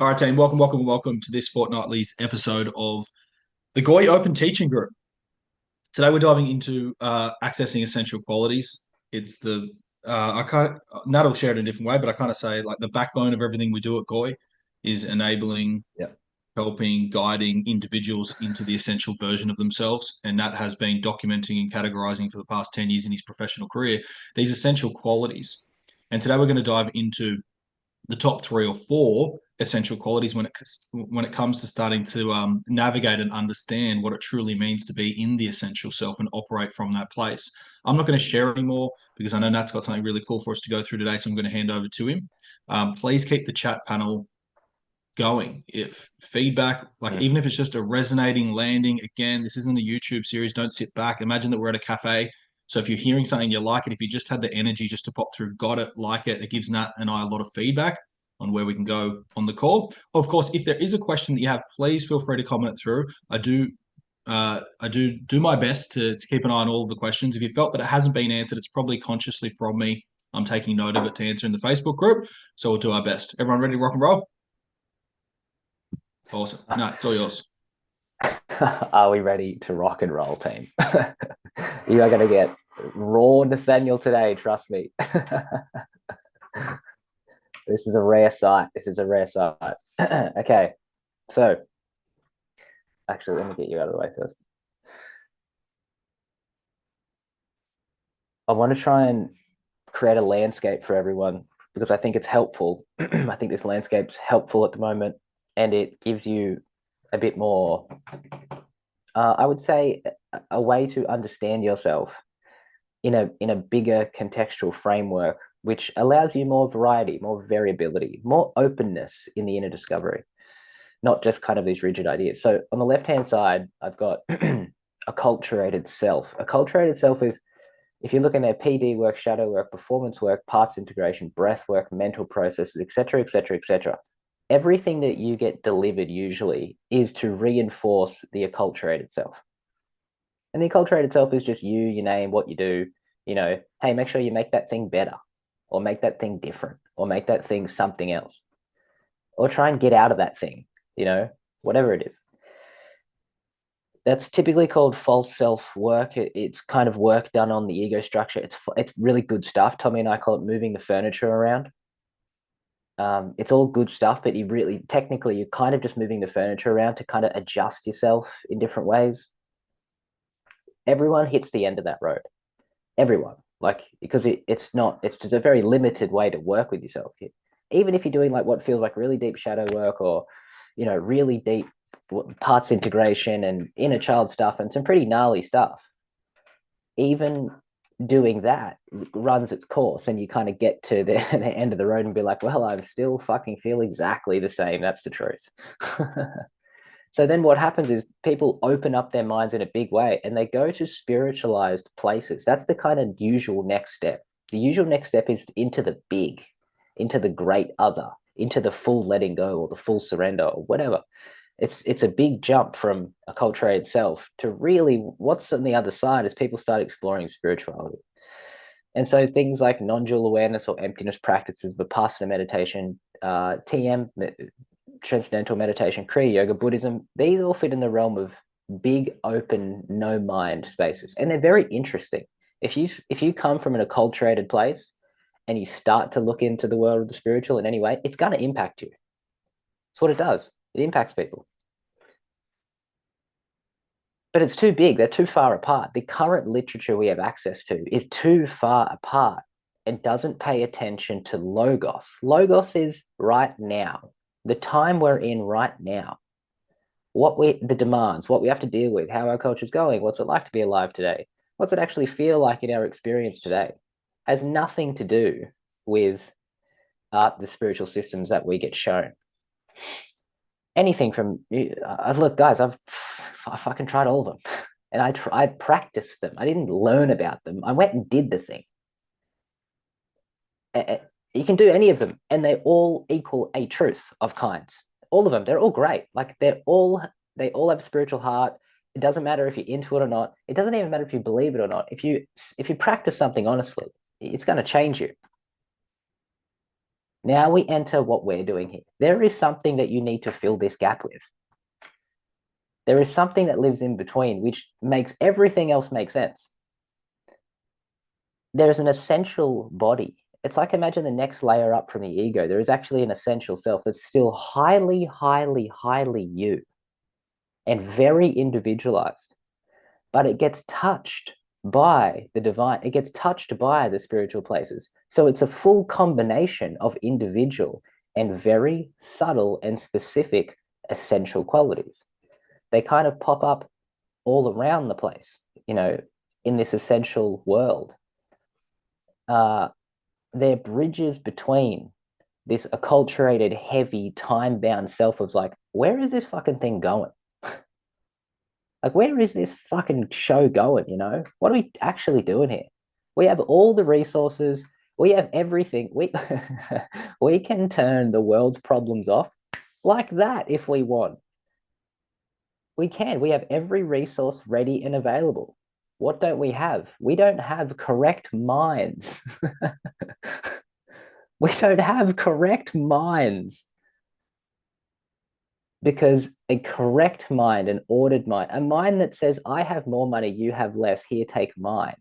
All right, team. Welcome to this fortnightly's episode of the GOI Open Teaching Group. Today we're diving into accessing essential qualities. It's the I can't Nat will share it in a different way, but I kind of say like the backbone of everything we do at GOI is enabling, Yeah. helping, guiding individuals into the essential version of themselves. And Nat has been documenting and categorizing for the past 10 years in his professional career these essential qualities. And today we're going to dive into the top three or four essential qualities when it comes to starting to navigate and understand what it truly means to be in the essential self and operate from that place. I'm not going to share anymore because I know Nat's got something really cool for us to go through today, so I'm going to hand over to him. Please keep the chat panel going. If feedback, like Mm. even if it's just a resonating landing, again, this isn't a YouTube series. Don't sit back. Imagine that we're at a cafe. So if you're hearing something you like it, if you just had the energy just to pop through, got it, like it, it gives Nat and I a lot of feedback on where we can go on the call. Of course, if there is a question that you have, please feel free to comment it through. I do my best to keep an eye on all of the questions. If you felt that it hasn't been answered, it's probably consciously from me. I'm taking note of it to answer in the Facebook group. So we'll do our best. Everyone ready to rock and roll? Awesome. No, it's all yours. Are we ready to rock and roll, team? You are going to get raw Nathaniel today, trust me. This is a rare sight. This is a rare sight. Okay, so actually, let me get you out of the way first. I want to try and create a landscape for everyone because I think it's helpful. I think this landscape's helpful at the moment and it gives you a bit more, I would say, a way to understand yourself in a bigger contextual framework, which allows you more variety, more variability, more openness in the inner discovery, not just kind of these rigid ideas. So on the left-hand side, I've got acculturated self. Acculturated self is, if you're looking at PD work, shadow work, performance work, parts integration, breath work, mental processes, etc., etc., etc., everything that you get delivered usually is to reinforce the acculturated self. And the acculturated self is just you, your name, what you do. Hey, make sure you make that thing better, or make that thing different, or make that thing something else, or try and get out of that thing, whatever it is. That's typically called false self work. It's kind of work done on the ego structure. It's really good stuff. Tommy and I call it moving the furniture around. It's all good stuff, but technically, you're kind of just moving the furniture around to kind of adjust yourself in different ways. Everyone hits the end of that road. Everyone, like, because it's just a very limited way to work with yourself. Even if you're doing like what feels like really deep shadow work, or really deep parts integration and inner child stuff and some pretty gnarly stuff, even doing that runs its course and you kind of get to the end of the road and be like, well, I still fucking feel exactly the same. That's the truth. So then what happens is people open up their minds in a big way and they go to spiritualized places. That's the kind of usual next step. The usual next step is into the big, into the great other, into the full letting go or the full surrender or whatever. It's a big jump from acculturated self to really what's on the other side as people start exploring spirituality. And so things like non-dual awareness or emptiness practices, Vipassana meditation, TM, transcendental meditation, Kriya Yoga, Buddhism, these all fit in the realm of big, open, no mind spaces. And they're very interesting. If you come from an acculturated place and you start to look into the world of the spiritual in any way, it's going to impact you. It's what it does. It impacts people. But it's too big. They're too far apart. The current literature we have access to is too far apart and doesn't pay attention to logos. Logos is right now, the time we're in right now, the demands, what we have to deal with, how our culture is going, what's it like to be alive today, what's it actually feel like in our experience today, has nothing to do with the spiritual systems that we get shown. Anything from, look, guys, I fucking tried all of them, and I practiced them. I didn't learn about them. I went and did the thing. You can do any of them, and they all equal a truth of kinds. All of them, they're all great. Like they all have a spiritual heart. It doesn't matter if you're into it or not. It doesn't even matter if you believe it or not. If you practice something honestly, it's going to change you. Now we enter what we're doing here. There is something that you need to fill this gap with. There is something that lives in between, which makes everything else make sense. There's an essential body. It's like, imagine the next layer up from the ego. There is actually an essential self that's still highly, highly, highly you and very individualized, but it gets touched by the divine. It gets touched by the spiritual places. So it's a full combination of individual and very subtle and specific essential qualities. They kind of pop up all around the place, in this essential world. They're bridges between this acculturated, heavy, time-bound self of like, where is this fucking thing going? Like, where is this fucking show going? What are we actually doing here? We have all the resources. We have everything. We can turn the world's problems off like that if we want. We can. We have every resource ready and available. What don't we have? We don't have correct minds. We don't have correct minds. Because a correct mind, an ordered mind, a mind that says, I have more money, you have less, here, take mine.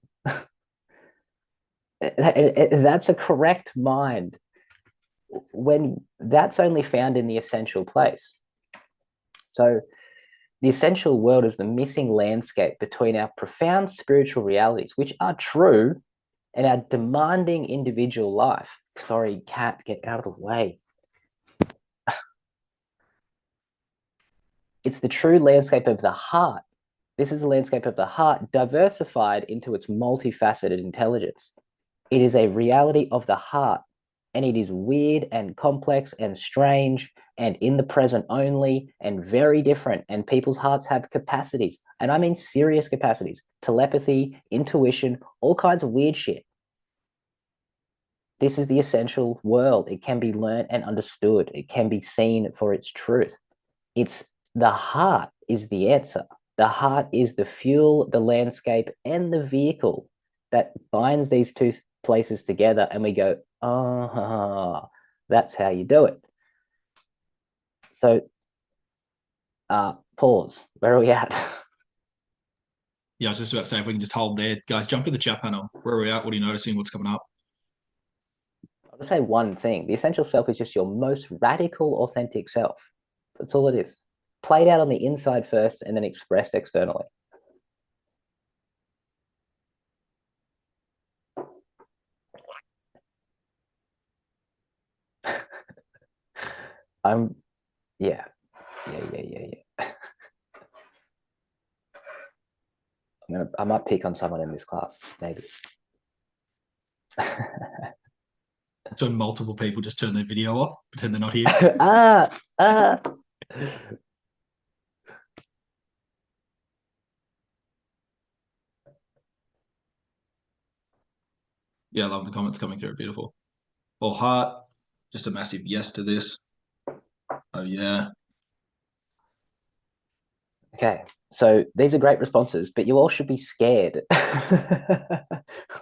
That's a correct mind. When that's only found in the essential place. So the essential world is the missing landscape between our profound spiritual realities, which are true, and our demanding individual life. Sorry, cat, get out of the way. It's the true landscape of the heart. This is a landscape of the heart diversified into its multifaceted intelligence. It is a reality of the heart, and it is weird and complex and strange and in the present only and very different. And people's hearts have capacities, and I mean serious capacities, telepathy, intuition, all kinds of weird shit. This is the essential world. It can be learned and understood. It can be seen for its truth. It's the heart is the answer. The heart is the fuel, the landscape, and the vehicle that binds these two places together. And we go, oh, that's how you do it. So, pause. Where are we at? Yeah, I was just about to say, if we can just hold there, guys, jump in the chat panel. Where are we at? What are you noticing? What's coming up? I'll say one thing. The essential self is just your most radical, authentic self. That's all it is. Played out on the inside first and then expressed externally. I'm, yeah. I might pick on someone in this class, maybe. So multiple people just turn their video off, pretend they're not here. Yeah, I love the comments coming through. Beautiful. Well, heart, just a massive yes to this. Oh, yeah. Okay, so these are great responses, but you all should be scared.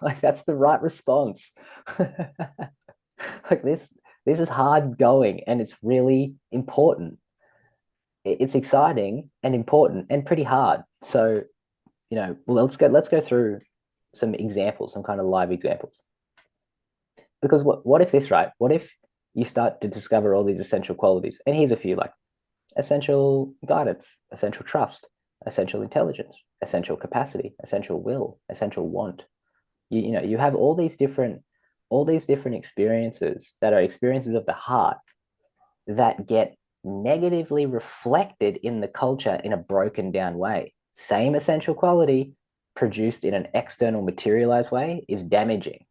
Like, that's the right response. Like, this is hard going, and it's really important. It's exciting and important and pretty hard. So, well, let's go through some examples, some kind of live examples. Because what if this, right? What if you start to discover all these essential qualities? And here's a few, like essential guidance, essential trust, essential intelligence, essential capacity, essential will, essential want. You have all these different experiences that are experiences of the heart that get negatively reflected in the culture in a broken down way. Same essential quality produced in an external materialized way is damaging.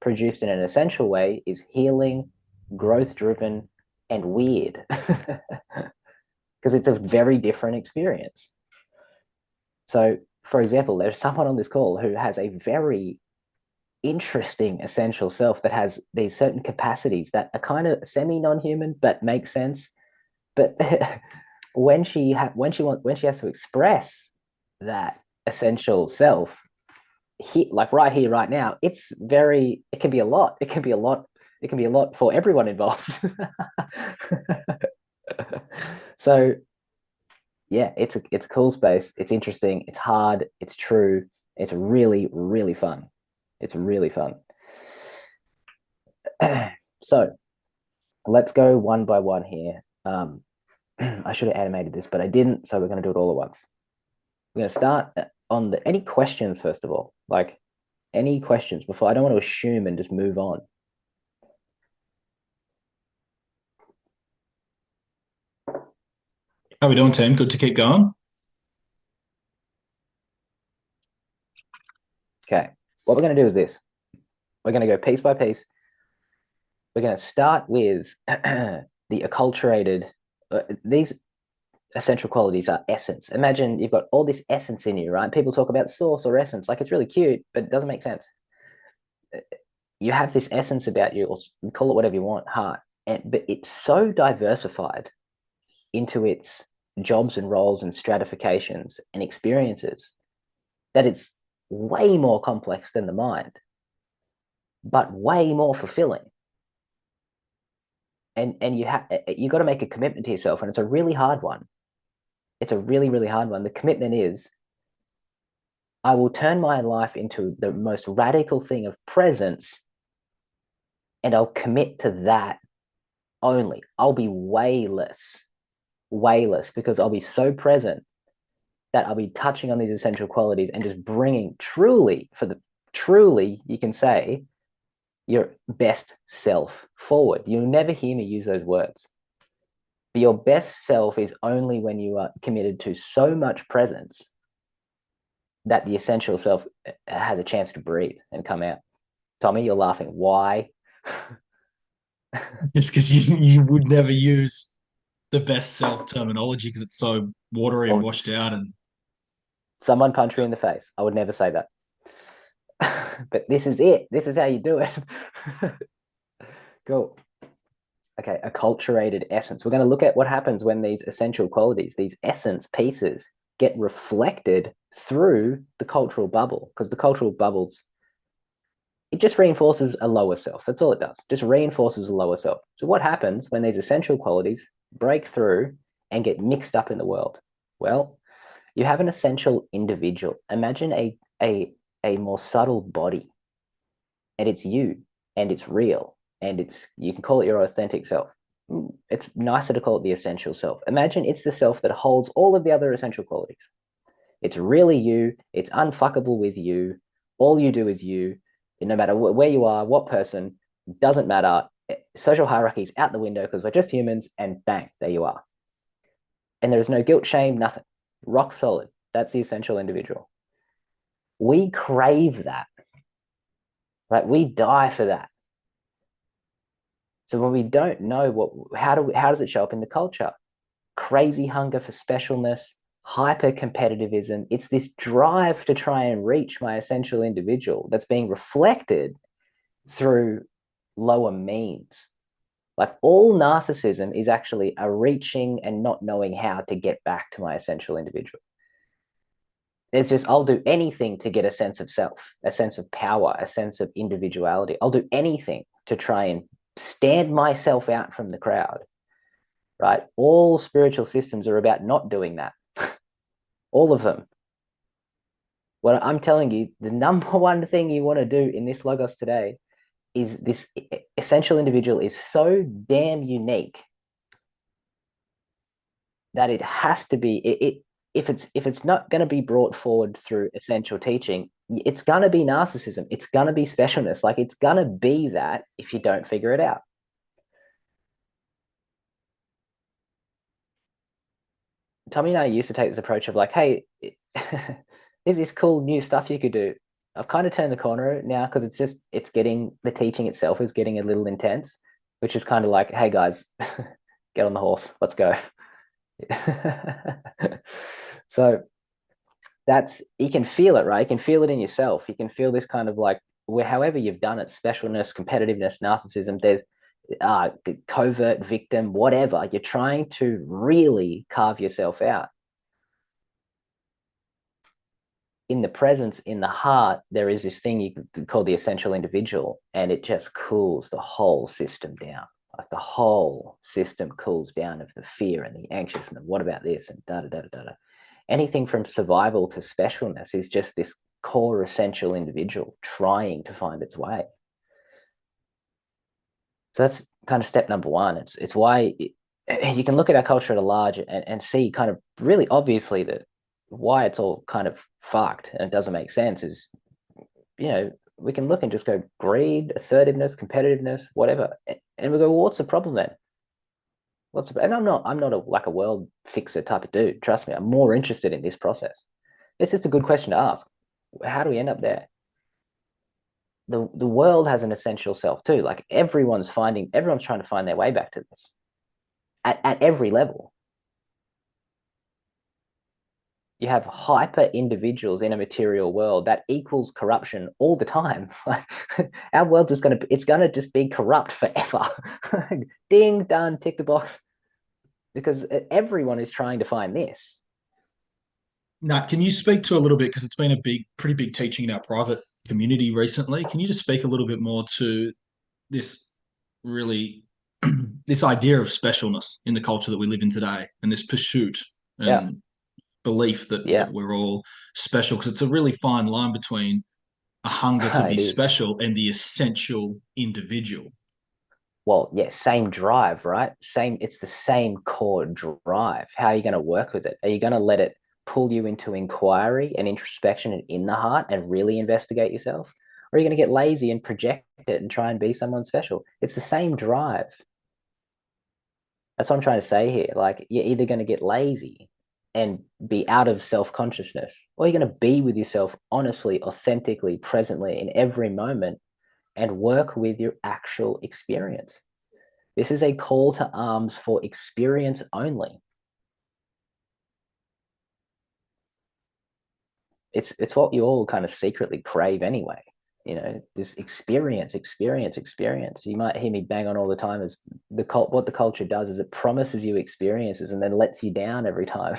Produced in an essential way is healing, growth driven, and weird. Because it's a very different experience. So, for example, there's someone on this call who has a very interesting essential self that has these certain capacities that are kind of semi non-human but make sense. But when she has to express that essential self, like right here, right now, it can be a lot. It can It can be a lot for everyone involved. So yeah, it's a cool space. It's interesting. It's hard. It's true. It's really, really fun. It's really fun. So let's go one by one here. I should have animated this, but I didn't. So we're going to do it all at once. We're going to start on the any questions first of all. Like any questions before. I don't want to assume and just move on. How we doing, team? Good to keep going. Okay. What we're going to do is this. We're going to go piece by piece. We're going to start with the acculturated. These essential qualities are essence. Imagine you've got all this essence in you, right? People talk about source or essence, like it's really cute, but it doesn't make sense. You have this essence about you, or call it whatever you want, heart, but it's so diversified into its jobs and roles and stratifications and experiences that it's way more complex than the mind, but way more fulfilling. And you got to make a commitment to yourself, and it's a really hard one. It's a really, really hard one. The commitment is I will turn my life into the most radical thing of presence, and I'll commit to that only. I'll be way less, because I'll be so present that I'll be touching on these essential qualities and just bringing truly, you can say, your best self forward. You'll never hear me use those words. But your best self is only when you are committed to so much presence that the essential self has a chance to breathe and come out. Tommy, you're laughing. Why? Just because you would never use the best self terminology because it's so watery and Or washed out. And someone punch me in the face. I would never say that. But this is it. This is how you do it. Cool. Okay, acculturated essence. We're going to look at what happens when these essential qualities, these essence pieces, get reflected through the cultural bubble, because the cultural bubbles, it just reinforces a lower self. That's all it does. Just reinforces a lower self. So what happens when these essential qualities break through and get mixed up in the world? Well, you have an essential individual. Imagine a more subtle body, and it's you, and it's real, and you can call it your authentic self. It's nicer to call it the essential self. Imagine it's the self that holds all of the other essential qualities. It's really you. It's unfuckable with you. All you do is you. No matter where you are, what person, doesn't matter. Social hierarchies out the window because we're just humans, and bang, there you are. And there is no guilt, shame, nothing. Rock solid. That's the essential individual. We crave that, right? We die for that. So when we don't know how does it show up in the culture? Crazy hunger for specialness, hyper competitivism. It's this drive to try and reach my essential individual that's being reflected through lower means. Like all narcissism is actually a reaching and not knowing how to get back to my essential individual. There's just, I'll do anything to get a sense of self, a sense of power, a sense of individuality. I'll do anything to try and stand myself out from the crowd, right? All spiritual systems are about not doing that. All of them. What I'm telling you, the number one thing you want to do in this Logos today is this essential individual is so damn unique that it has to be, if it's not going to be brought forward through essential teaching, it's going to be narcissism. It's going to be specialness. Like it's going to be that if you don't figure it out. Tommy and I used to take this approach of like, hey, there's this cool new stuff you could do. I've kind of turned the corner now because it's getting, the teaching itself is getting a little intense, which is kind of like, hey guys, get on the horse, let's go. So that's, you can feel it, right? You can feel it in yourself. You can feel this kind of like, where however you've done it, specialness, competitiveness, narcissism, there's covert victim, whatever. You're trying to really carve yourself out. in the presence, in the heart, there is this thing you could call the essential individual, and it just cools the whole system down. Like the whole system cools down of the fear and the anxious and the what about this and da da da da da. Anything from survival to specialness is just this core essential individual trying to find its way. So that's kind of step number one. It's why you can look at our culture at a large and see kind of really obviously that why it's all kind of fucked and it doesn't make sense is, we can look and just go greed, assertiveness, competitiveness, whatever. And we go, well, what's the problem then? And I'm not like a world fixer type of dude. Trust me, I'm more interested in this process. It's just a good question to ask. How do we end up there? The world has an essential self too. Like everyone's trying to find their way back to this at every level. You have hyper individuals in a material world that equals corruption all the time. Like our world is gonna just be corrupt forever. Ding, done, tick the box. Because everyone is trying to find this. Nat, can you speak to a little bit, because it's been pretty big teaching in our private community recently. Can you just speak a little bit more to this really this idea of specialness in the culture that we live in today, and this pursuit Yeah, and belief that yeah, we're all special? Because it's a really fine line between a hunger to be it is. special and the essential individual. Well, yeah, same drive, right? Same, it's the same core drive. How are you going to work with it? Are you going to let it pull you into inquiry and introspection and in the heart and really investigate yourself? Or are you going to get lazy and project it and try and be someone special? It's the same drive. That's what I'm trying to say here. Like, you're either going to get lazy and be out of self consciousness, or you're going to be with yourself honestly, authentically, presently in every moment and work with your actual experience. This is a call to arms for experience only. It's what you all kind of secretly crave anyway. This experience, experience, experience. You might hear me bang on all the time. Is what the culture does is it promises you experiences and then lets you down every time.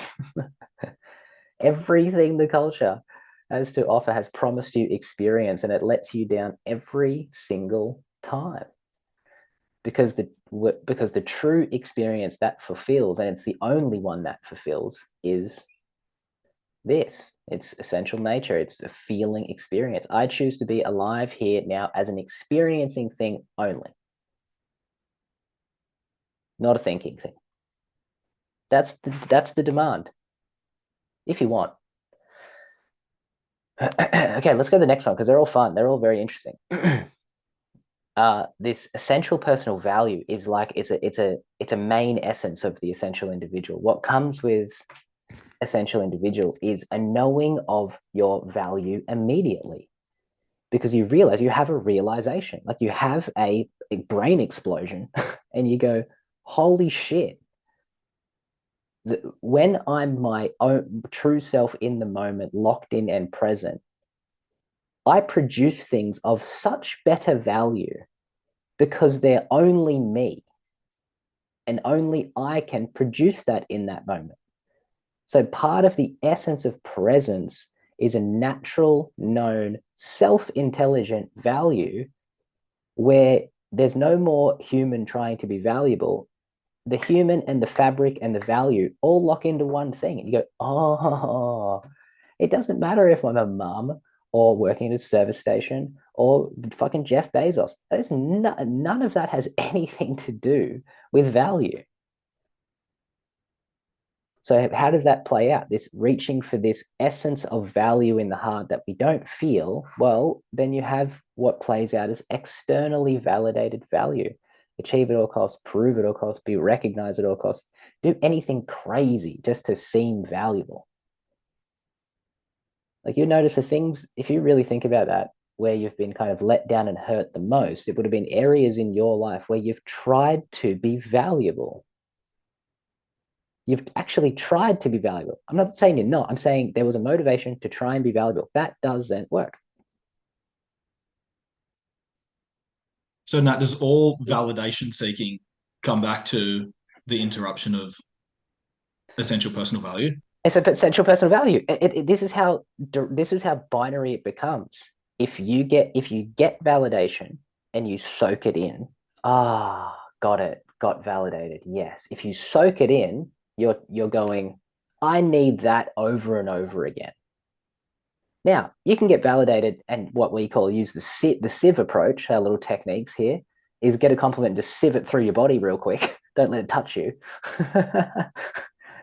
Everything the culture has to offer has promised you experience, and it lets you down every single time. Because the true experience that fulfills, and it's the only one that fulfills, is this. It's essential nature. It's a feeling experience. I choose to be alive here now as an experiencing thing only, not a thinking thing. That's the demand. If you want. Okay, let's go to the next one because they're all fun. They're all very interesting. This essential personal value is like it's a main essence of the essential individual. What comes with essential individual is a knowing of your value immediately, because you realize you have a realization, like you have a brain explosion and you go, holy shit. When I'm my own true self in the moment, locked in and present, I produce things of such better value because they're only me, and only I can produce that in that moment. So part of the essence of presence is a natural, known, self-intelligent value where there's no more human trying to be valuable. The human and the fabric and the value all lock into one thing. And you go, oh, it doesn't matter if I'm a mum or working at a service station or fucking Jeff Bezos. None of that has anything to do with value. So how does that play out? This reaching for this essence of value in the heart that we don't feel, well, then you have what plays out as externally validated value. Achieve at all costs, prove at all costs, be recognized at all costs, do anything crazy just to seem valuable. Like you notice the things, if you really think about that, where you've been kind of let down and hurt the most, it would have been areas in your life where you've tried to be valuable. You've actually tried to be valuable. I'm not saying you're not. I'm saying there was a motivation to try and be valuable. That doesn't work. So, Nat, does all validation seeking come back to the interruption of essential personal value? It's a potential personal value. This is how binary it becomes. If you get validation and you soak it in, got it, got validated. Yes. If you soak it in, you're going, I need that over and over again. Now you can get validated, and what we call use the sieve approach. Our little techniques here is get a compliment and just sieve it through your body real quick. Don't let it touch you.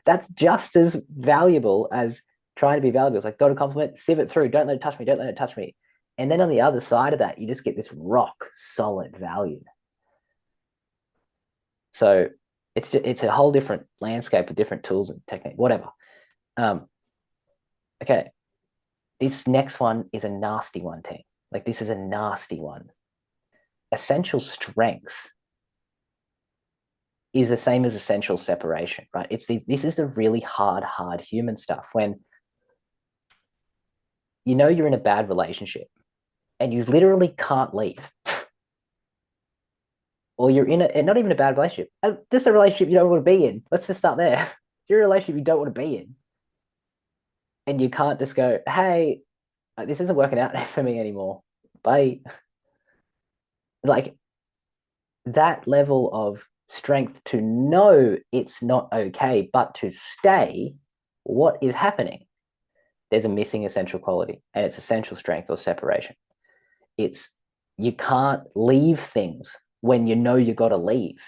That's just as valuable as trying to be valuable. It's like, got a compliment, sieve it through. Don't let it touch me. Don't let it touch me. And then on the other side of that, you just get this rock solid value. So it's a whole different landscape of different tools and technique, whatever. Okay, this next one is a nasty one, team. Like this is a nasty one. Essential strength is the same as essential separation, right? This is the really hard human stuff when you know you're in a bad relationship and you literally can't leave. Or you're in not even a bad relationship, just a relationship you don't want to be in. Let's just start there. You're in a relationship you don't want to be in. And you can't just go, hey, this isn't working out for me anymore. Bye. Like that level of strength to know it's not okay, but to stay, what is happening? There's a missing essential quality, and it's essential strength or separation. It's you can't leave things when you know you got to leave.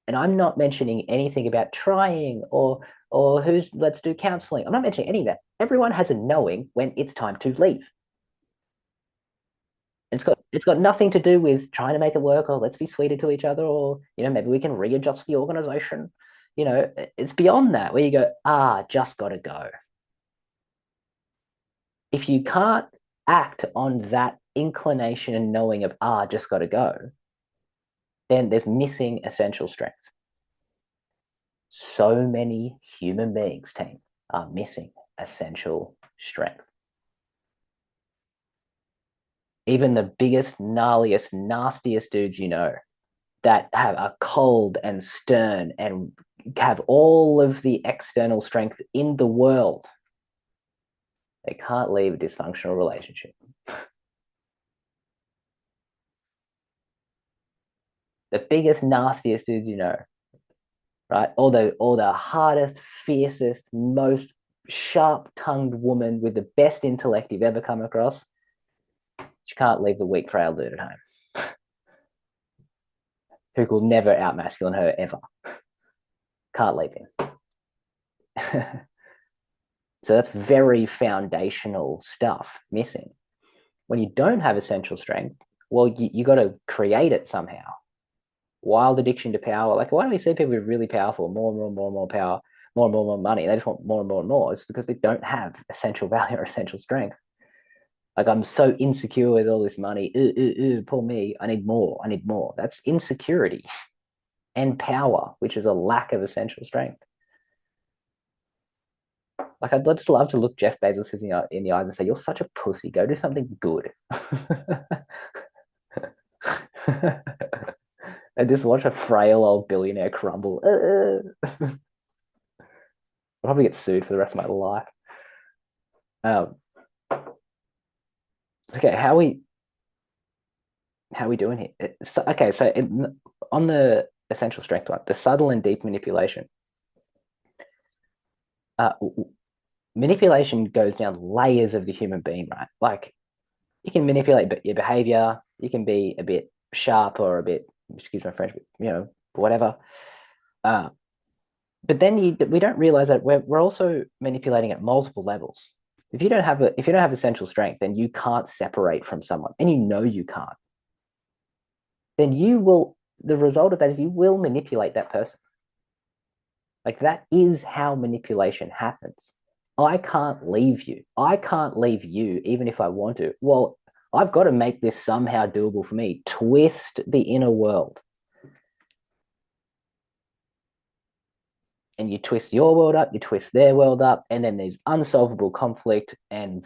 And I'm not mentioning anything about trying or who's let's do counseling. I'm not mentioning any of that. Everyone has a knowing when it's time to leave. It's got nothing to do with trying to make it work or let's be sweeter to each other or maybe we can readjust the organization. It's beyond that where you go, just gotta go. If you can't act on that inclination and knowing of just gotta go, then there's missing essential strength. So many human beings, team, are missing essential strength. Even the biggest, gnarliest, nastiest dudes that are cold and stern and have all of the external strength in the world, they can't leave a dysfunctional relationship. The biggest, nastiest dudes right? Or the hardest, fiercest, most sharp-tongued woman with the best intellect you've ever come across, she can't leave the weak, frail dude at home who will never out-masculine her ever. Can't leave him. So that's very foundational stuff missing. When you don't have essential strength, well, you got to create it somehow. Wild addiction to power. Like, why do we see people who are really powerful, more and more and more and more power, more and more and more money? They just want more and more and more. It's because they don't have essential value or essential strength. Like, I'm so insecure with all this money. Poor me. I need more. I need more. That's insecurity and power, which is a lack of essential strength. Like, I'd just love to look Jeff Bezos in the eyes and say, "You're such a pussy. Go do something good." And just watch a frail old billionaire crumble. I'll probably get sued for the rest of my life. Okay, how are we doing here? On the essential strength one, the subtle and deep manipulation. Manipulation goes down layers of the human being, right? Like you can manipulate your behavior. You can be a bit sharp or a bit, excuse my French, but, whatever. But then we don't realize that we're also manipulating at multiple levels. If you don't have essential strength, then you can't separate from someone, and you can't. Then the result of that is you will manipulate that person. Like that is how manipulation happens. I can't leave you. I can't leave you even if I want to. Well, I've got to make this somehow doable for me. Twist the inner world. And you twist your world up, you twist their world up, and then there's unsolvable conflict and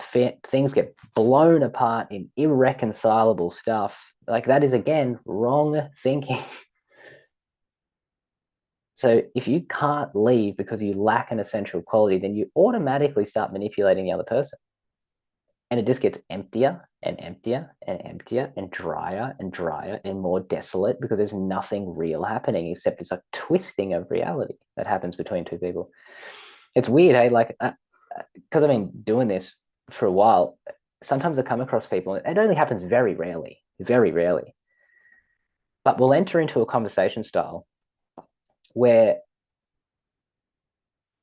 things get blown apart in irreconcilable stuff. Like that is, again, wrong thinking. So if you can't leave because you lack an essential quality, then you automatically start manipulating the other person. And it just gets emptier and emptier and emptier and drier and more desolate because there's nothing real happening except it's a twisting of reality that happens between two people. It's weird, hey? Like, because I've been doing this for a while, sometimes I come across people, and it only happens very rarely, but we'll enter into a conversation style where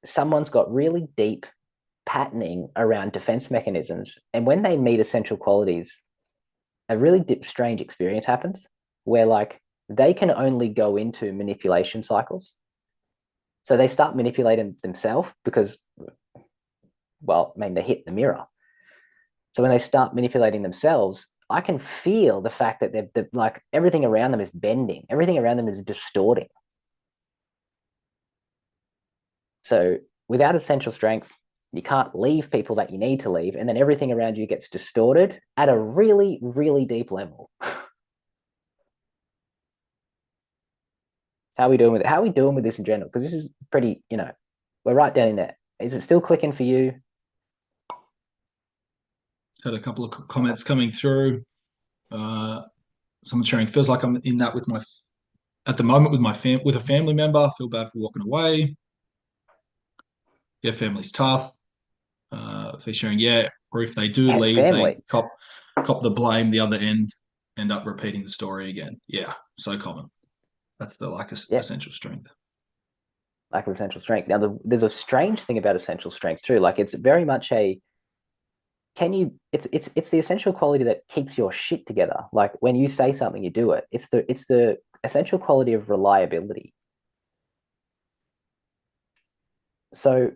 someone's got really deep patterning around defense mechanisms. And when they meet essential qualities, a really strange experience happens where, like, they can only go into manipulation cycles. So they start manipulating themselves because, well, I mean, they hit the mirror. So when they start manipulating themselves, I can feel the fact that they're like everything around them is bending, everything around them is distorting. So without essential strength, you can't leave people that you need to leave, and then everything around you gets distorted at a really, really deep level. How are we doing with it? How are we doing with this in general? Because this is pretty, we're right down in there. Is it still clicking for you? Had a couple of comments coming through. Someone sharing feels like I'm in that with my at the moment with with a family member. I feel bad for walking away. Yeah, family's tough. For sharing, yeah, or if they do Yeah, it's leave, they family. cop the blame. The other end up repeating the story again. Yeah, so common. That's the like Yeah, essential strength. lack of essential strength. Now, there's a strange thing about essential strength too. Like, it's very much a can you it's the essential quality that keeps your shit together. Like, when you say something, you do it. It's the essential quality of reliability. So,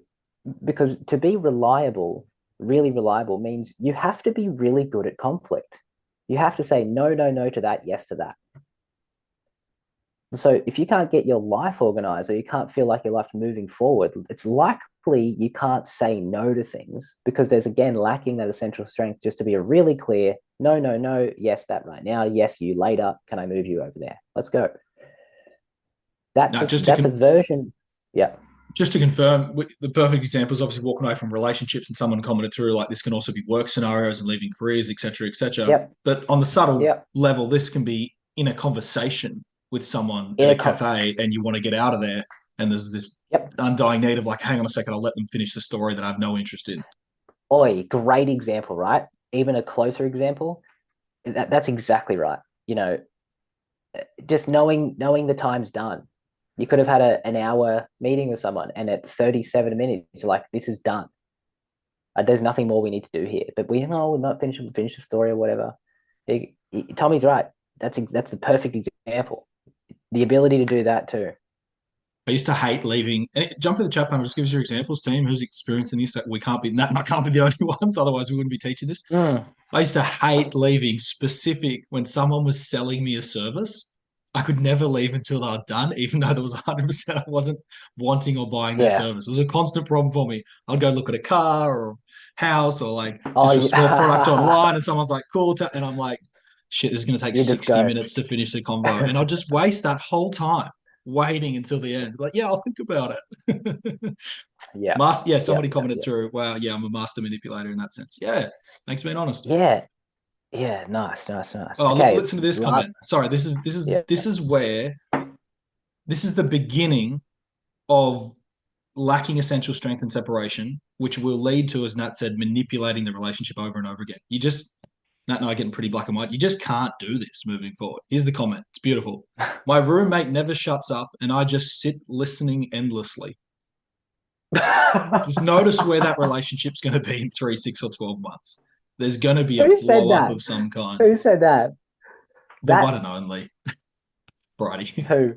because to be reliable, really reliable, means you have to be really good at conflict. You have to say no, no, no to that, yes to that. So if you can't get your life organized, or you can't feel like your life's moving forward, it's likely you can't say no to things because there's, again, lacking that essential strength just to be a really clear no, no, no, yes, that right now, yes, you later, can I move you over there? Let's go. Now, That's a version. Yeah. just to confirm, the perfect example is obviously walking away from relationships, and someone commented through like this can also be work scenarios and leaving careers, etc., etc. Yep. But on the subtle Yep. level, this can be in a conversation with someone In at a a cafe, and you want to get out of there, and there's this Yep. undying need of like, hang on a second, I'll let them finish the story that I have no interest in. Oi, great example, right? Even a closer example. That's exactly right. You know, just knowing the time's done. You could have had an hour meeting with someone, and at 37 minutes, you're like, this is done. There's nothing more we need to do here. But we know we're not finish the story or whatever. Tommy's right. That's the perfect example. The ability to do that too. I used to hate leaving. And jump in the chat panel. Just give us your examples, team. Who's experiencing this? That we can't be that. I can't be the only ones. Otherwise, we wouldn't be teaching this. Mm, I used to hate leaving specific when someone was selling me a service. I could never leave until they were done, even though there was 100% I wasn't wanting or buying their yeah. service. It was a constant problem for me. I'd go look at a car or a house or like Oh, just a small product yeah. online, and someone's like, cool. And I'm like, shit, this is going to take You just 60 go. minutes to finish the convo. And I'll just waste that whole time waiting until the end. Like, yeah, I'll think about it. Yeah. Master, yeah, Yeah. somebody Yeah. commented Yeah. through, wow, yeah, I'm a master manipulator in that sense. Yeah, thanks for being honest. Yeah. Yeah. Nice. Nice. Nice. Oh, Okay. listen to this Last. comment. Sorry, Yeah. this is where this is the beginning of lacking essential strength and separation, which will lead to, as Nat said, manipulating the relationship over and over again. You just Nat and I are getting pretty black and white. You just can't do this moving forward. Here's the comment. It's beautiful. My roommate never shuts up, and I just sit listening endlessly. Just notice where that relationship's going to be in 3, 6, or 12 months. There's going to be a Who said blow up that? of some kind. Who said that? The one That and only Brady. who?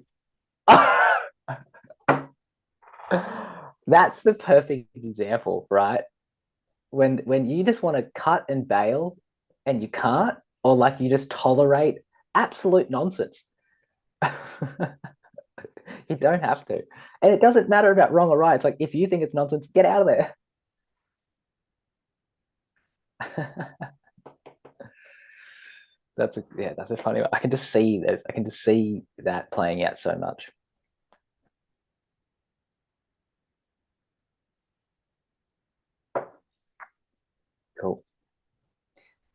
That's the perfect example, right? When you just want to cut and bail and you can't, or like you just tolerate absolute nonsense. You don't have to. And it doesn't matter about wrong or right. It's like, if you think it's nonsense, get out of there. That's a funny one. I can just see that playing out so much.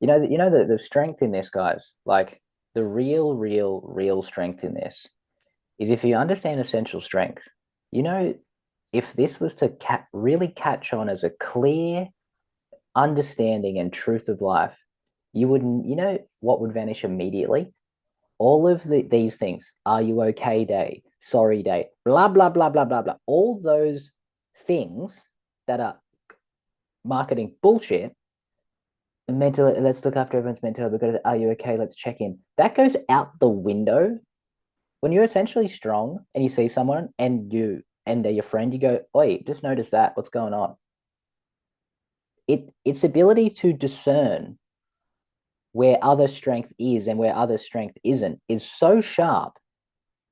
the strength in this, guys. Like the real strength in this is if you understand essential strength. You know, if this was to really catch on as a clear understanding and truth of life, you wouldn't. You know what would vanish immediately? All of these things. Are you okay? Day, sorry day, blah blah blah blah blah blah. All those things that are marketing bullshit. Mental, let's look after everyone's mental health because are you okay? Let's check in. That goes out the window when you're essentially strong and you see someone and they're your friend. You go, oi, just notice that. What's going on? Its ability to discern where other strength is and where other strength isn't is so sharp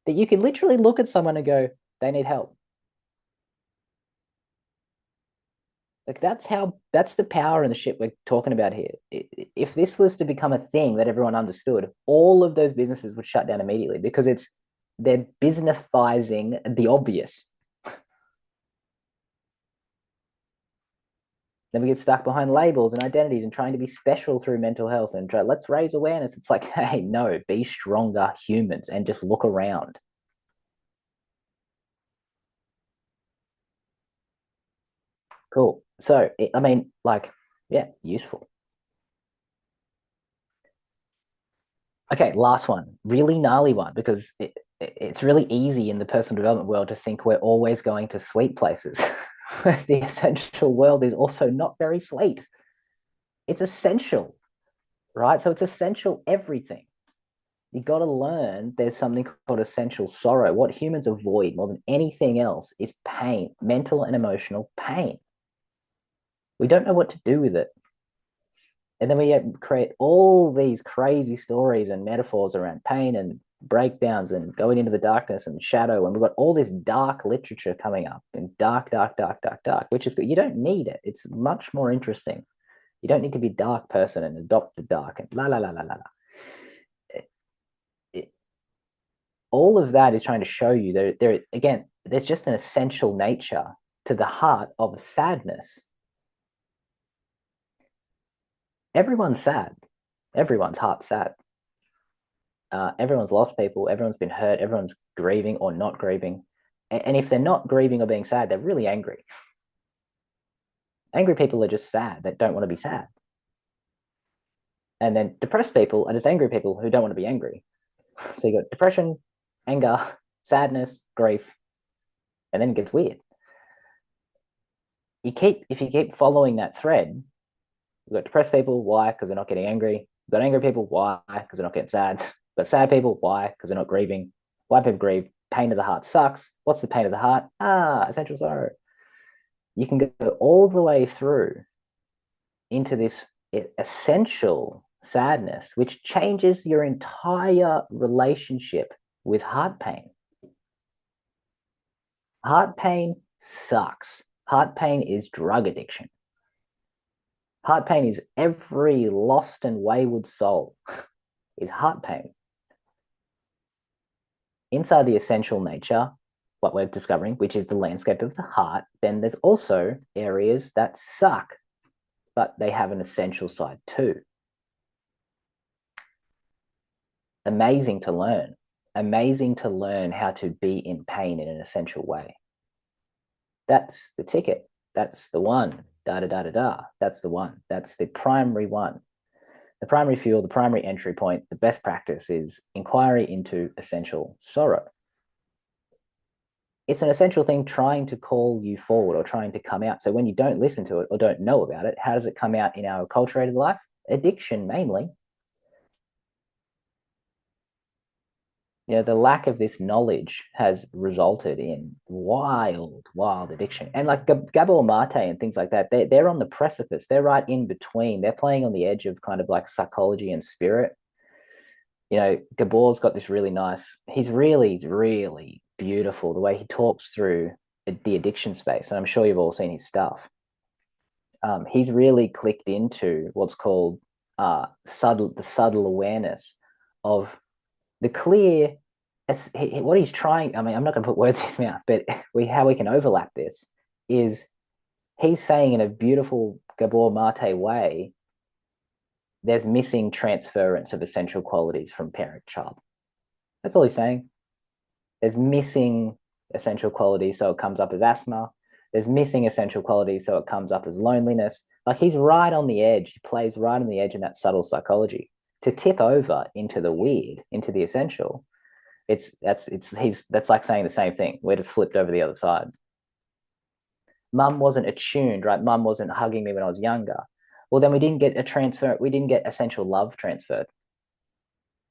that you can literally look at someone and go, they need help. Like that's the power and the shit we're talking about here. If this was to become a thing that everyone understood, all of those businesses would shut down immediately because they're businessizing the obvious. Then we get stuck behind labels and identities and trying to be special through mental health and let's raise awareness. It's like, hey, no, be stronger humans and just look around. Cool. So, I mean, like, yeah, useful. Okay, last one, really gnarly one, because it's really easy in the personal development world to think we're always going to sweet places. The essential world is also not very sweet. It's essential, right? So it's essential everything. You got to learn there's something called essential sorrow. What humans avoid more than anything else is pain, mental and emotional pain. We don't know what to do with it. And then we create all these crazy stories and metaphors around pain and breakdowns and going into the darkness and shadow. And we've got all this dark literature coming up and dark, which is good. You don't need it. It's much more interesting. You don't need to be a dark person and adopt the dark and la la la la la la. It, all of that is trying to show you that again, there's just an essential nature to the heart of sadness. Everyone's sad. Everyone's heart sad. Everyone's lost people. Everyone's been hurt. Everyone's grieving or not grieving. And if they're not grieving or being sad, they're really angry. Angry people are just sad that don't want to be sad. And then depressed people are just angry people who don't want to be angry. So you got depression, anger, sadness, grief, and then it gets weird. If you keep following that thread, you've got depressed people, why? Because they're not getting angry. You've got angry people, why? Because they're not getting sad. But sad people, why? Because they're not grieving. Why people grieve? Pain of the heart sucks. What's the pain of the heart? Essential sorrow. You can go all the way through into this essential sadness, which changes your entire relationship with heart pain. Heart pain sucks. Heart pain is drug addiction. Heart pain is every lost and wayward soul is heart pain. Inside the essential nature, what we're discovering, which is the landscape of the heart, then there's also areas that suck, but they have an essential side too. Amazing to learn. Amazing to learn how to be in pain in an essential way. That's the ticket. That's the one. Da da da da da. That's the one. That's the primary one. The primary fuel, the primary entry point, the best practice is inquiry into essential sorrow. It's an essential thing trying to call you forward or trying to come out. So when you don't listen to it or don't know about it, how does it come out in our acculturated life? Addiction mainly. The lack of this knowledge has resulted in wild addiction. And like Gabor Mate and things like that, they're on the precipice. They're right in between. They're playing on the edge of kind of like psychology and spirit. Gabor's got this really nice, he's really beautiful the way he talks through the addiction space. And I'm sure you've all seen his stuff. He's really clicked into what's called the subtle awareness of the clear, what he's trying, I mean, I'm not going to put words in his mouth, but how we can overlap this is he's saying in a beautiful Gabor Mate way, there's missing transference of essential qualities from parent to child. That's all he's saying. There's missing essential qualities, so it comes up as asthma. There's missing essential qualities, so it comes up as loneliness. Like he's right on the edge. He plays right on the edge in that subtle psychology. To tip over into the weird, into the essential, that's like saying the same thing. We're just flipped over the other side. Mum wasn't attuned, right? Mum wasn't hugging me when I was younger. Well, then we didn't get a transfer. We didn't get essential love transferred.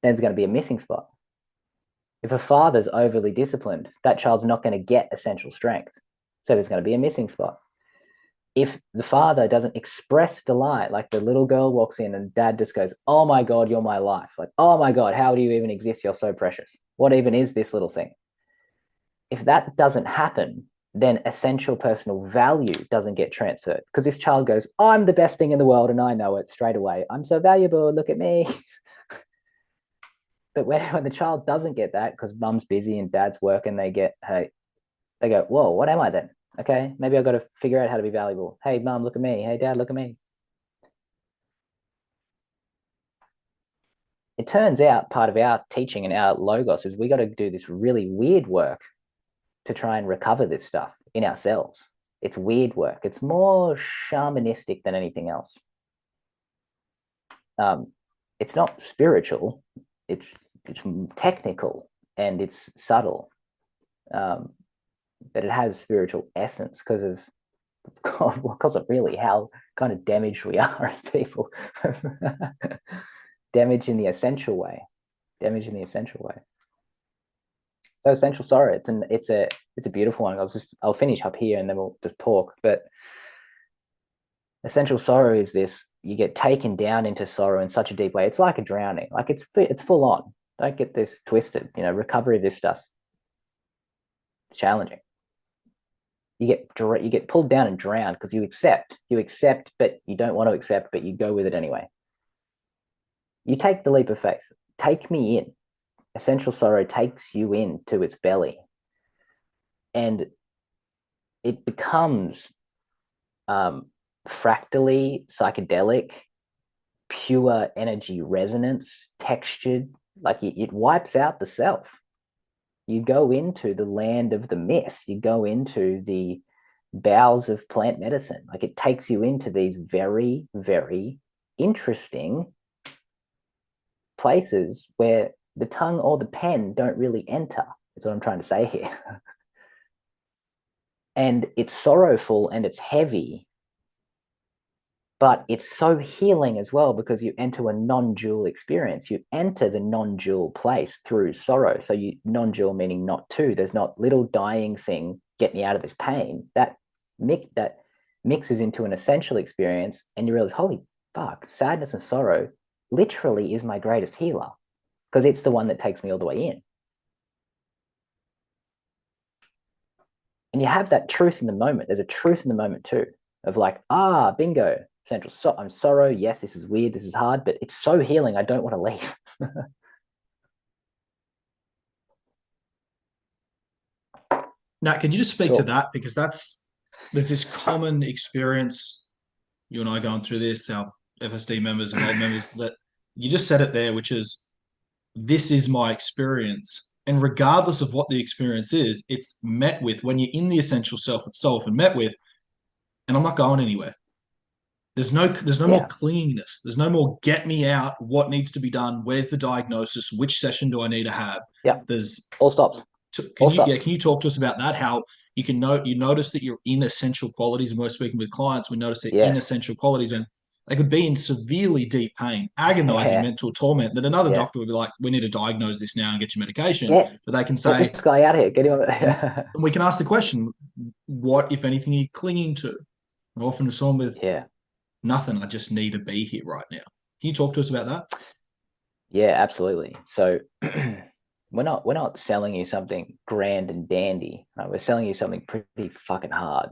Then there's going to be a missing spot. If a father's overly disciplined, that child's not going to get essential strength. So there's going to be a missing spot. If the father doesn't express delight, like the little girl walks in and dad just goes, "Oh my God, you're my life." Like, "Oh my God, how do you even exist? You're so precious. What even is this little thing?" If that doesn't happen, then essential personal value doesn't get transferred. Because this child goes, "I'm the best thing in the world and I know it straight away. I'm so valuable. Look at me." But when the child doesn't get that because mum's busy and dad's working, they go, "Whoa, what am I then? Okay, maybe I've got to figure out how to be valuable. Hey, mum, look at me. Hey, dad, look at me." It turns out part of our teaching and our logos is we got to do this really weird work to try and recover this stuff in ourselves. It's weird work. It's more shamanistic than anything else. It's not spiritual. It's technical and it's subtle, but it has spiritual essence because of really how kind of damaged we are as people. Damage in the essential way. Damage in the essential way. So essential sorrow. It's a beautiful one. I'll finish up here and then we'll just talk. But essential sorrow is this: you get taken down into sorrow in such a deep way. It's like a drowning. Like it's full on. Don't get this twisted. Recovery of this stuff. It's challenging. You get pulled down and drowned because you accept, but you don't want to accept, but you go with it anyway. You take the leap of faith. Take me in. Essential sorrow takes you into its belly, and it becomes fractally psychedelic, pure energy resonance, textured. Like it wipes out the self. You go into the land of the myth. You go into the bowels of plant medicine. Like it takes you into these very, very interesting places where the tongue or the pen don't really enter. That's what I'm trying to say here. And it's sorrowful and it's heavy, but it's so healing as well because you enter a non-dual experience. You enter the non-dual place through sorrow. So non-dual meaning not two. There's not little dying thing, get me out of this pain. That mixes into an essential experience, and you realize, holy fuck, sadness and sorrow literally is my greatest healer because it's the one that takes me all the way in. And you have that truth in the moment. There's a truth in the moment too of like, bingo, central. So I'm sorrow. Yes, this is weird. This is hard, but it's so healing. I don't want to leave. Nat, can you just speak to that? Because there's this common experience, you and I going through this, our FSD members and old members, that you just said it there, which is, this is my experience. And regardless of what the experience is, it's met with, when you're in the essential self itself and met with, and I'm not going anywhere. There's no more clinginess. There's no more get me out. What needs to be done? Where's the diagnosis? Which session do I need to have? Yeah. There's all stops. Can you talk to us about that? How you notice that you're in essential qualities, and we're speaking with clients. We notice they're in essential qualities, and they could be in severely deep pain, agonizing mental torment. That another doctor would be like, "We need to diagnose this now and get you medication." But they can say, "Get this guy out of here. Get him." And we can ask the question, "What, if anything, are you clinging to?" And often with someone with nothing, I just need to be here right now. Can you talk to us about that? Yeah, absolutely. So we're not selling you something grand and dandy. Right? We're selling you something pretty fucking hard.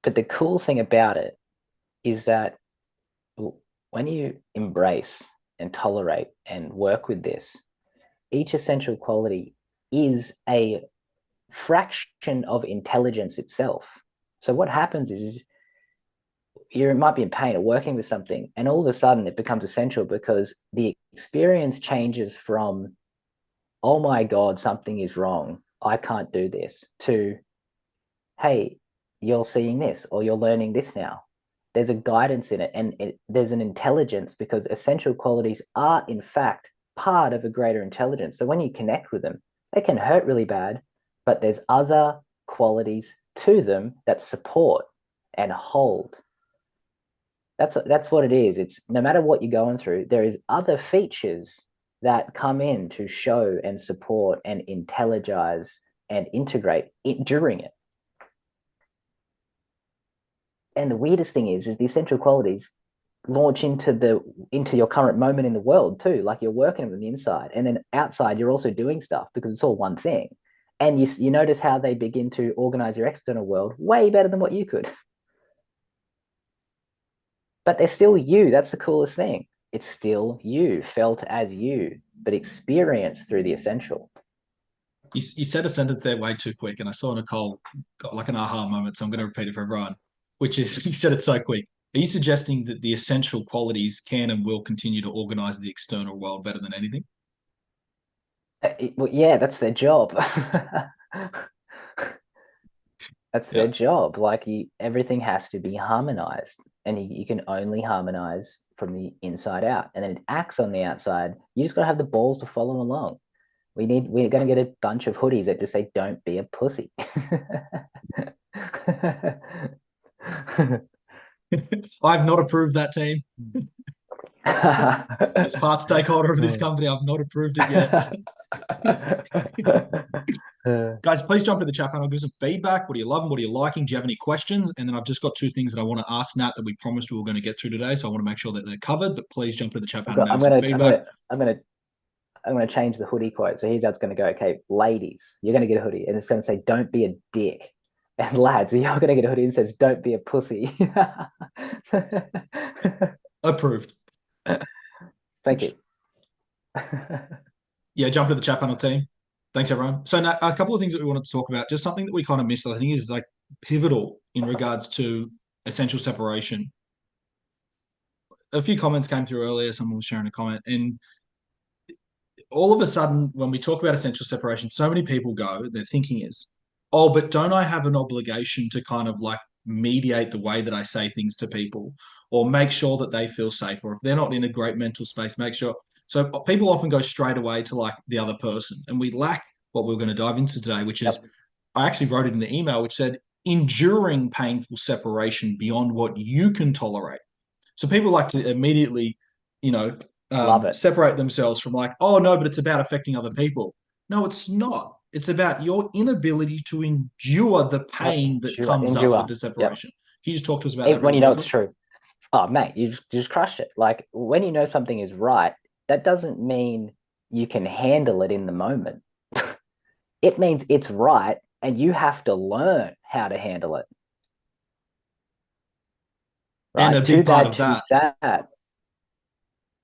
But the cool thing about it is that when you embrace and tolerate and work with this, each essential quality is a fraction of intelligence itself. So what happens is you might be in pain or working with something, and all of a sudden it becomes essential because the experience changes from, oh my God, something is wrong, I can't do this, to, hey, you're seeing this or you're learning this now. There's a guidance in it, and there's an intelligence, because essential qualities are, in fact, part of a greater intelligence. So when you connect with them, they can hurt really bad, but there's other qualities to them that support and hold. That's what it is. It's no matter what you're going through, there is other features that come in to show and support and intelligize and integrate it during it. And the weirdest thing is the essential qualities launch into your current moment in the world too. Like you're working from the inside, and then outside you're also doing stuff because it's all one thing. And you notice how they begin to organize your external world way better than what you could. But they're still you. That's the coolest thing. It's still you, felt as you, but experienced through the essential. You said a sentence there way too quick, and I saw Nicole got like an aha moment, so I'm going to repeat it for everyone, which is you said it so quick. Are you suggesting that the essential qualities can and will continue to organize the external world better than anything? Well, yeah, that's their job. That's Yeah. their job. Like everything has to be harmonized, and you can only harmonize from the inside out, and then it acts on the outside. You just got to have the balls to follow along. We're going to get a bunch of hoodies that just say "Don't be a pussy." I've not approved that team. As part stakeholder of this company, I've not approved it yet. Guys, please jump in the chat panel. Give us some feedback. What are you loving? What are you liking? Do you have any questions? And then I've just got two things that I want to ask Nat that we promised we were going to get through today. So I want to make sure that they're covered. But please jump into the chat panel now with some feedback. I'm gonna change the hoodie quote. So here's how it's gonna go. Okay, ladies, you're gonna get a hoodie, and it's gonna say, "Don't be a dick." And lads, you're gonna get a hoodie and says, "Don't be a pussy." Approved. Thank you. Yeah, jump into the chat panel team. Thanks, everyone. So Nat, a couple of things that we wanted to talk about, just something that we kind of missed, I think is like pivotal in regards to essential separation. A few comments came through earlier. Someone was sharing a comment, and all of a sudden, when we talk about essential separation, so many people go, their thinking is, oh, but don't I have an obligation to kind of like mediate the way that I say things to people or make sure that they feel safe? Or if they're not in a great mental space, make sure. So people often go straight away to like the other person. And we lack what we're going to dive into today, which is, Yep. I actually wrote it in the email, which said, enduring painful separation beyond what you can tolerate. So people like to immediately, you know, Love it. separate themselves from like, oh no, but it's about affecting other people. No, it's not. It's about your inability to endure the Yep. pain that Endure. comes up with Endure. the Yep. separation. Can you just talk to us about that Even when really you know it's briefly? true. Oh, mate, you just crushed it. Like when you know something is right, that doesn't mean you can handle it in the moment. It means it's right, and you have to learn how to handle it. And a Right? Too big part bad, of too that, sad.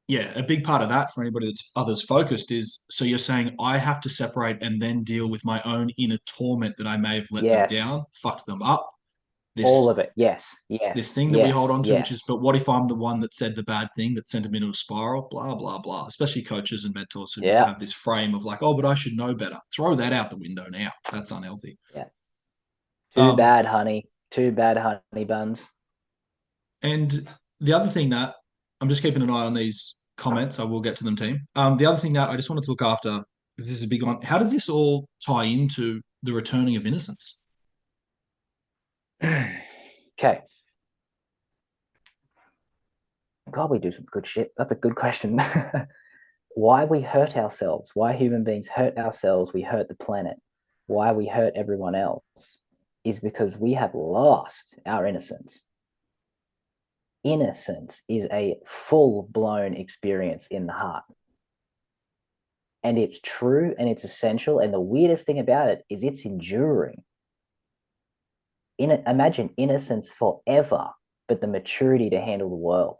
yeah, a big part of that for anybody that's others focused is, so you're saying I have to separate and then deal with my own inner torment that I may have let them Yes. down, fucked them up. All This of it. Yes. this Yes. thing that we hold Yes. on to, which is, Yes. but what if I'm the one that said the bad thing that sent them into a spiral? Blah, blah, blah. Especially coaches and mentors who Yeah. have this frame of like, oh, but I should know better. Throw that out the window now. That's unhealthy. Yeah. Too Um, bad, honey. Too bad, honey buns. and the other thing that I'm just keeping an eye on these comments. I will get to them, team. The other thing that I just wanted to look after, because this is a big one. How does this all tie into the returning of innocence? Okay. God, we do some good shit. That's a good question. Why we hurt ourselves, why human beings hurt ourselves, we hurt the planet, why we hurt everyone else, is because we have lost our innocence. Innocence is a full blown experience in the heart. And it's true and it's essential. And the weirdest thing about it is it's enduring. Imagine innocence forever, but the maturity to handle the world.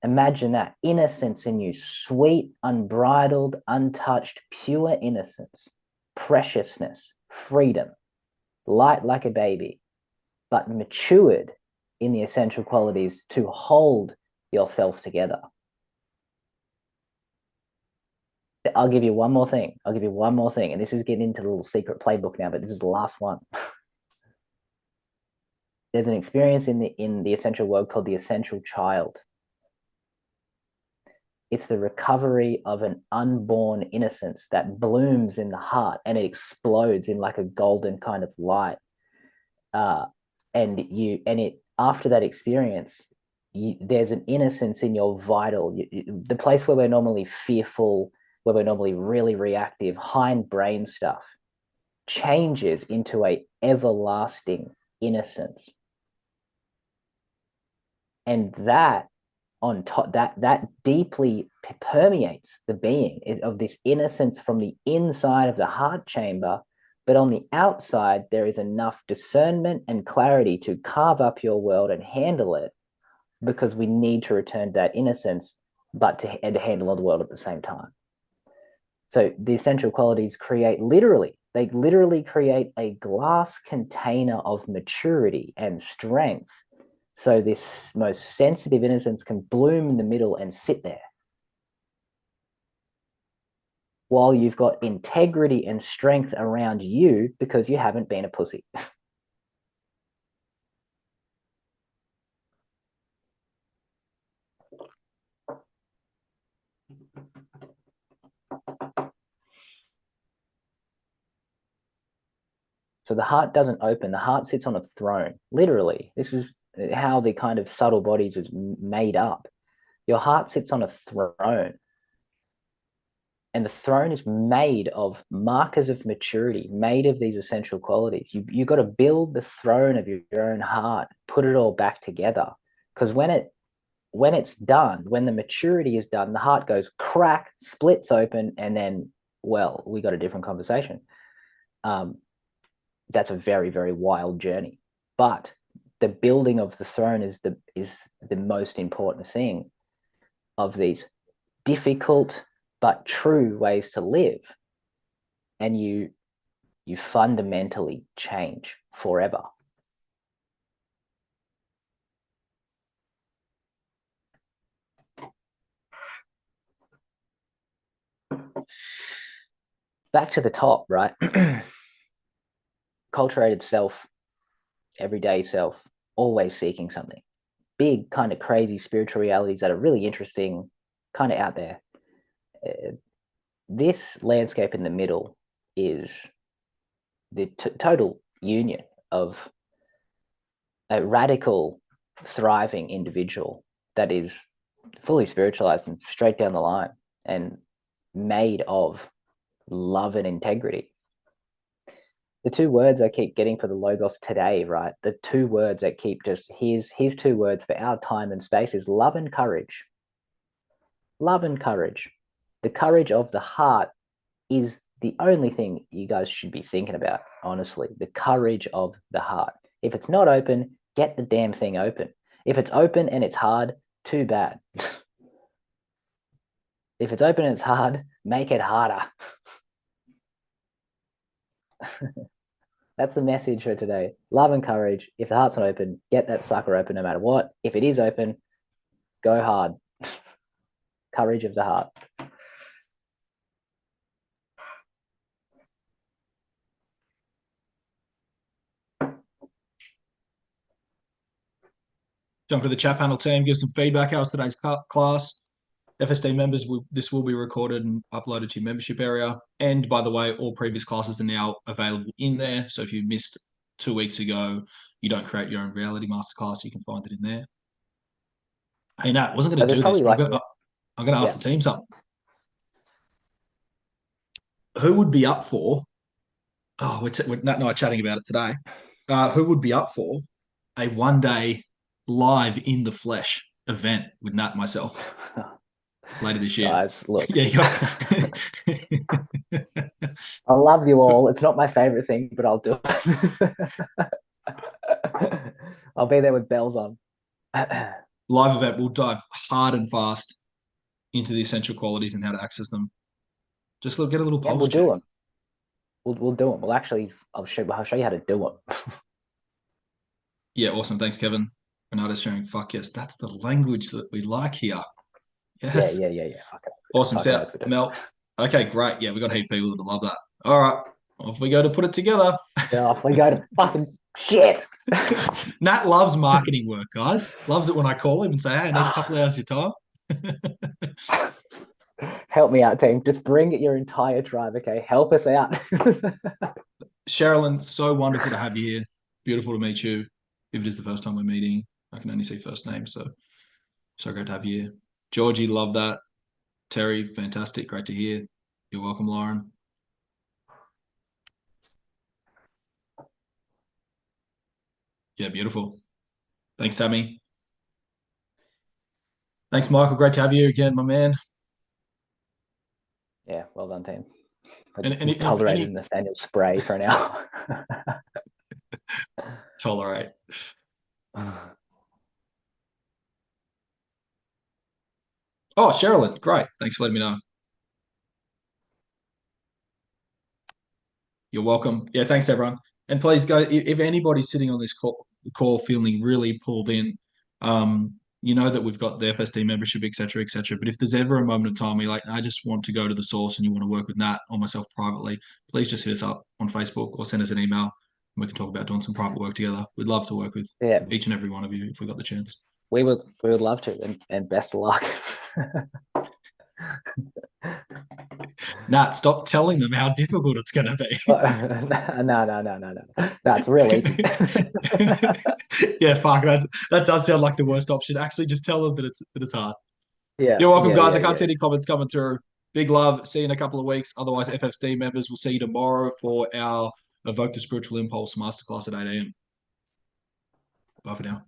Imagine that innocence in you, sweet, unbridled, untouched, pure innocence, preciousness, freedom, light like a baby. but matured in the essential qualities to hold yourself together. I'll give you one more thing. I'll give you one more thing. And this is getting into the little secret playbook now, but this is the last one. There's an experience in the essential world called the essential child. It's the recovery of an unborn innocence that blooms in the heart and it explodes in like a golden kind of light. And it after that experience, there's an innocence in your vital, the place where we're normally fearful, where we're normally really reactive, hindbrain stuff changes into a everlasting innocence. And that on top, that deeply permeates the being of this innocence from the inside of the heart chamber. But on the outside, there is enough discernment and clarity to carve up your world and handle it, because we need to return to that innocence, but to handle the world at the same time. So the essential qualities they literally create a glass container of maturity and strength. So this most sensitive innocence can bloom in the middle and sit there, while you've got integrity and strength around you because you haven't been a pussy. So the heart doesn't open. The heart sits on a throne. Literally, this is how the kind of subtle bodies is made up. Your heart sits on a throne. And the throne is made of markers of maturity, made of these essential qualities. You've got to build the throne of your own heart, put it all back together. Because when it's done, when the maturity is done, the heart goes crack, splits open, and then, well, we got a different conversation. That's a very, very wild journey. But the building of the throne is the most important thing of these difficult but true ways to live. And you fundamentally change forever. Back to the top, right? Culturated self, everyday self, always seeking something. Big, kind of crazy spiritual realities that are really interesting, kind of out there. This landscape in the middle is the total union of a radical, thriving individual that is fully spiritualized and straight down the line and made of love and integrity. The two words I keep getting for the logos today, right? The two words that keep just here's two words for our time and space is love and courage. Love and courage. The courage of the heart is the only thing you guys should be thinking about, honestly. The courage of the heart. If it's not open, get the damn thing open. If it's open and it's hard, too bad. If it's open and it's hard, make it harder. That's the message for today. Love and courage. If the heart's not open, get that sucker open no matter what. If it is open, go hard. Courage of the heart. Jump to the chat panel team, give some feedback. How's today's class? FSD members, this will be recorded and uploaded to your membership area. And by the way, all previous classes are now available in there. So if you missed 2 weeks ago, you don't create your own reality masterclass, you can find it in there. Hey, Nat, wasn't going to do this, but I'm going to ask the team something. Who would be up for? Oh, we're Nat and I are chatting about it today. Who would be up for a 1-day live in the flesh event with Nat and myself later this year? Guys, look. Yeah, I love you all. It's not my favorite thing, but I'll do it. I'll be there with bells on. Live event. We'll dive hard and fast into the essential qualities and how to access them. Just get a little pulse. And we'll do them. We'll do them. I'll show you how to do them. Yeah, awesome. Thanks, Kevin. Renata's sharing. Fuck yes, that's the language that we like here. Yeah, Yes. yeah, yeah, yeah. Awesome. Fucking So, oath we do. Mel. Okay, great. Yeah, we got a heap of people that love that. All right, off we go to put it together. Yeah, off we go to fucking shit. Nat loves marketing work, guys. Loves it when I call him and say, "Hey, I need a couple of hours of your time." Help me out, team. Just bring your entire tribe, okay? Help us out. Sherilyn, so wonderful to have you here. Beautiful to meet you. If it is the first time we're meeting, I can only see first names, so great to have you here. Georgie, love that. Terry, fantastic. Great to hear. You're welcome, Lauren. Yeah, beautiful. Thanks, Sammy. Thanks, Michael. Great to have you again, my man. Yeah, well done, team. I Any tolerated Nathaniel spray for an hour. tolerate. Oh, Sherilyn, great. Thanks for letting me know. You're welcome. Yeah, thanks everyone. And please go if anybody's sitting on this call feeling really pulled in, you know that we've got the FSD membership, etc., etc. But if there's ever a moment of time where you're like, I just want to go to the source and you want to work with Nat or myself privately, please just hit us up on Facebook or send us an email and we can talk about doing some private work together. We'd love to work with Yeah, each and every one of you if we got the chance. we would love to, and best of luck. Nat, stop telling them how difficult it's going to be. No. That's real easy. Yeah, fuck that does sound like the worst option. Actually, just tell them that it's hard. Yeah, You're welcome, yeah, guys. yeah, I can't yeah. see any comments coming through. Big love. See you in a couple of weeks. Otherwise, FFSD members will see you tomorrow for our Evoke the Spiritual Impulse masterclass at 8 a.m. Bye for now.